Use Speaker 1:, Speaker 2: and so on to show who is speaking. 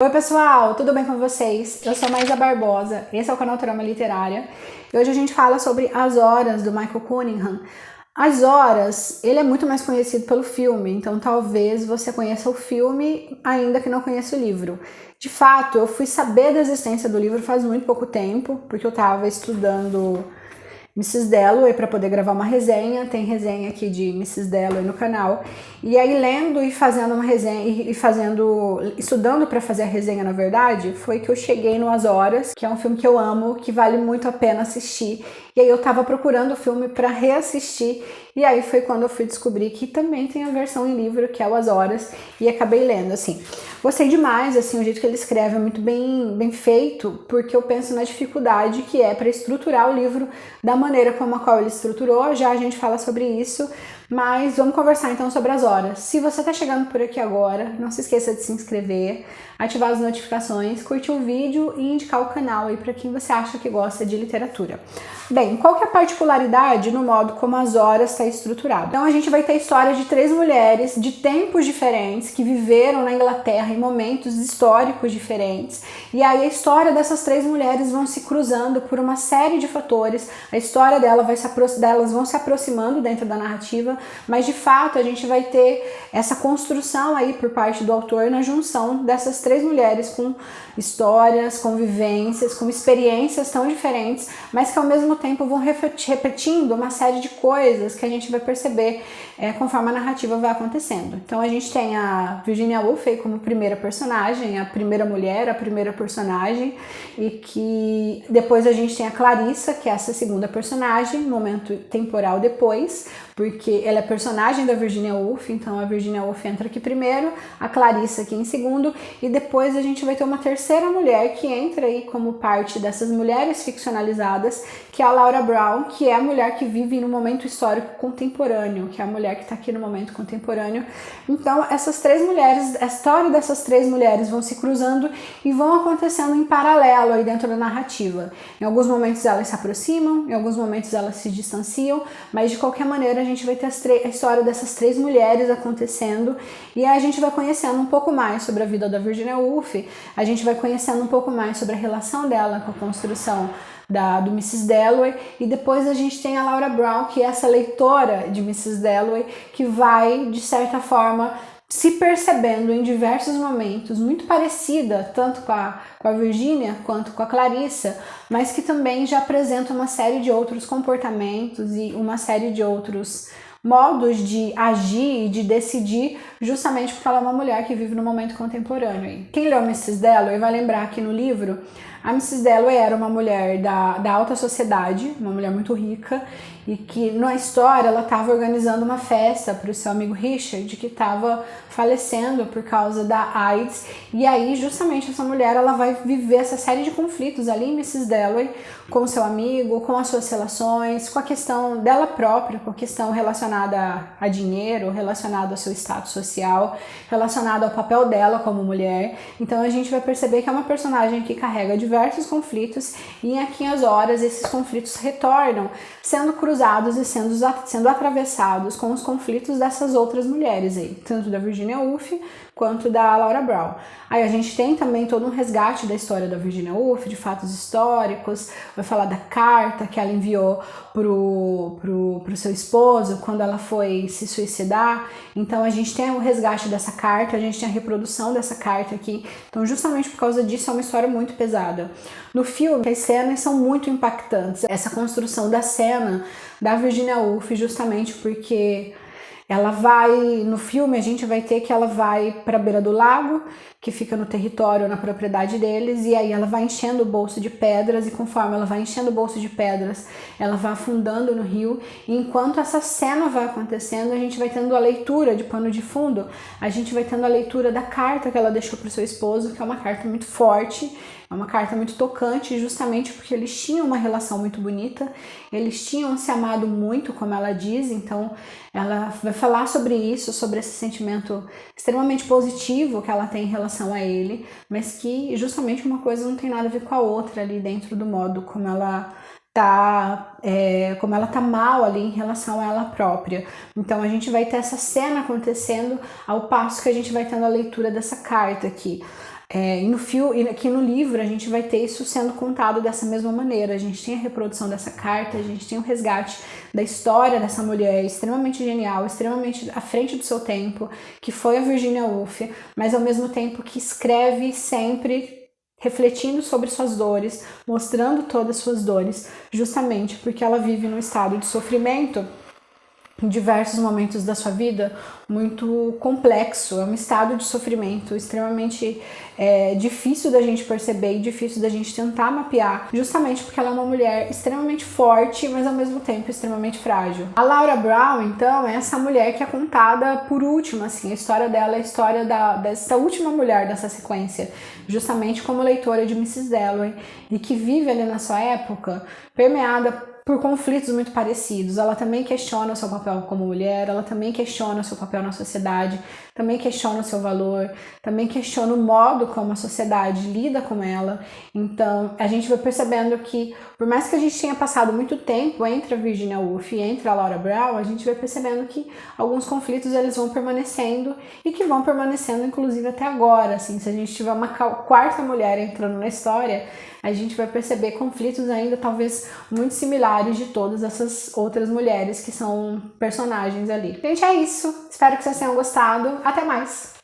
Speaker 1: Oi pessoal, tudo bem com vocês? Eu sou Maísa Barbosa, esse é o canal Trama Literária e hoje a gente fala sobre As Horas, do Michael Cunningham. As Horas, ele é muito mais conhecido pelo filme, então talvez você conheça o filme ainda que não conheça o livro. De fato, eu fui saber da existência do livro faz muito pouco tempo, porque eu estava estudando Mrs. Dalloway para poder gravar uma resenha, tem resenha aqui de Mrs. Dalloway no canal, e aí lendo e fazendo uma resenha estudando para fazer a resenha, na verdade, foi que eu cheguei no As Horas, que é um filme que eu amo, que vale muito a pena assistir. E aí eu tava procurando o filme para reassistir, e aí foi quando eu fui descobrir que também tem a versão em livro, que é o As Horas, e acabei lendo, assim. Gostei demais, assim, o jeito que ele escreve é muito bem feito, porque eu penso na dificuldade que é para estruturar o livro da maneira como a qual ele estruturou. Já a gente fala sobre isso, mas vamos conversar então sobre As Horas. Se você está chegando por aqui agora, não se esqueça de se inscrever, ativar as notificações, curtir o vídeo e indicar o canal aí para quem você acha que gosta de literatura. Bem, qual que é a particularidade no modo como As Horas está estruturado? Então a gente vai ter a história de três mulheres de tempos diferentes que viveram na Inglaterra em momentos históricos diferentes, e aí a história dessas três mulheres vão se cruzando por uma série de fatores. A história delas vão se aproximando dentro da narrativa, mas de fato a gente vai ter essa construção aí por parte do autor na junção dessas três mulheres com histórias, com vivências, com experiências tão diferentes, mas que ao mesmo tempo vão repetindo uma série de coisas que a gente vai perceber conforme a narrativa vai acontecendo. Então a gente tem a Virginia Woolf aí como primeira personagem, a primeira mulher, a primeira personagem, e que depois a gente tem a Clarissa, que é essa segunda personagem, momento temporal depois, porque ela é personagem da Virginia Woolf, então a Virginia Woolf entra aqui primeiro, a Clarissa aqui em segundo, e depois a gente vai ter uma terceira mulher que entra aí como parte dessas mulheres ficcionalizadas, que é a Laura Brown, que é a mulher que vive no momento histórico contemporâneo, que é a mulher que está aqui no momento contemporâneo. Então essas três mulheres, a história dessas três mulheres vão se cruzando e vão acontecendo em paralelo aí dentro da narrativa. Em alguns momentos elas se aproximam, em alguns momentos elas se distanciam, mas de qualquer maneira a gente vai ter a história dessas três mulheres acontecendo, e aí a gente vai conhecendo um pouco mais sobre a vida da Virginia Woolf, a gente vai conhecendo um pouco mais sobre a relação dela com a construção do Mrs. Dalloway, e depois a gente tem a Laura Brown, que é essa leitora de Mrs. Dalloway, que vai, de certa forma, se percebendo em diversos momentos, muito parecida tanto com a Virginia quanto com a Clarissa, mas que também já apresenta uma série de outros comportamentos e uma série de outros modos de agir e de decidir, justamente porque ela é uma mulher que vive no momento contemporâneo. Quem leu Mrs. Dalloway vai lembrar que no livro a Mrs. Dalloway era uma mulher da alta sociedade, uma mulher muito rica, e que na história ela estava organizando uma festa para o seu amigo Richard, que estava falecendo por causa da AIDS, e aí justamente essa mulher ela vai viver essa série de conflitos ali em Mrs. Dalloway, com o seu amigo, com as suas relações, com a questão dela própria, com a questão relacionada a dinheiro, relacionada ao seu status social, relacionada ao papel dela como mulher. Então a gente vai perceber que é uma personagem que carrega diversos conflitos, e aqui em As Horas esses conflitos retornam, sendo cruzados e sendo atravessados com os conflitos dessas outras mulheres aí, tanto da Virginia Woolf quanto da Laura Brown. Aí a gente tem também todo um resgate da história da Virginia Woolf, de fatos históricos, vai falar da carta que ela enviou pro seu esposo quando ela foi se suicidar. Então a gente tem o resgate dessa carta, a gente tem a reprodução dessa carta aqui. Então justamente por causa disso é uma história muito pesada. No filme as cenas são muito impactantes, essa construção da cena da Virginia Woolf, justamente porque ela vai, no filme a gente vai ter que ela vai para a beira do lago, que fica no território, na propriedade deles, e aí ela vai enchendo o bolso de pedras, e conforme ela vai enchendo o bolso de pedras, ela vai afundando no rio, e enquanto essa cena vai acontecendo, a gente vai tendo a leitura de pano de fundo, a gente vai tendo a leitura da carta que ela deixou para o seu esposo, que é uma carta muito forte, é uma carta muito tocante, justamente porque eles tinham uma relação muito bonita, eles tinham se amado muito, como ela diz. Então ela vai falar sobre isso, sobre esse sentimento extremamente positivo que ela tem em relação a ele, mas que justamente uma coisa não tem nada a ver com a outra ali dentro do modo como ela tá mal ali em relação a ela própria. Então a gente vai ter essa cena acontecendo ao passo que a gente vai tendo a leitura dessa carta aqui. E aqui no livro a gente vai ter isso sendo contado dessa mesma maneira. A gente tem a reprodução dessa carta, a gente tem o resgate da história dessa mulher extremamente genial, extremamente à frente do seu tempo, que foi a Virginia Woolf, mas ao mesmo tempo que escreve sempre refletindo sobre suas dores, mostrando todas as suas dores, justamente porque ela vive num estado de sofrimento em diversos momentos da sua vida muito complexo, é um estado de sofrimento extremamente difícil da gente perceber e difícil da gente tentar mapear, justamente porque ela é uma mulher extremamente forte, mas ao mesmo tempo extremamente frágil. A Laura Brown, então, é essa mulher que é contada por última, assim, a história dela é a história dessa última mulher dessa sequência, justamente como leitora de Mrs. Dalloway, e que vive ali na sua época permeada por conflitos muito parecidos. Ela também questiona o seu papel como mulher, ela também questiona o seu papel na sociedade, também questiona o seu valor, também questiona o modo como a sociedade lida com ela. Então, a gente vai percebendo que, por mais que a gente tenha passado muito tempo entre a Virginia Woolf e entre a Laura Brown, a gente vai percebendo que alguns conflitos eles vão permanecendo e que vão permanecendo inclusive até agora. Assim, se a gente tiver uma quarta mulher entrando na história, a gente vai perceber conflitos ainda talvez muito similares de todas essas outras mulheres que são personagens ali. Gente, é isso. Espero que vocês tenham gostado. Até mais!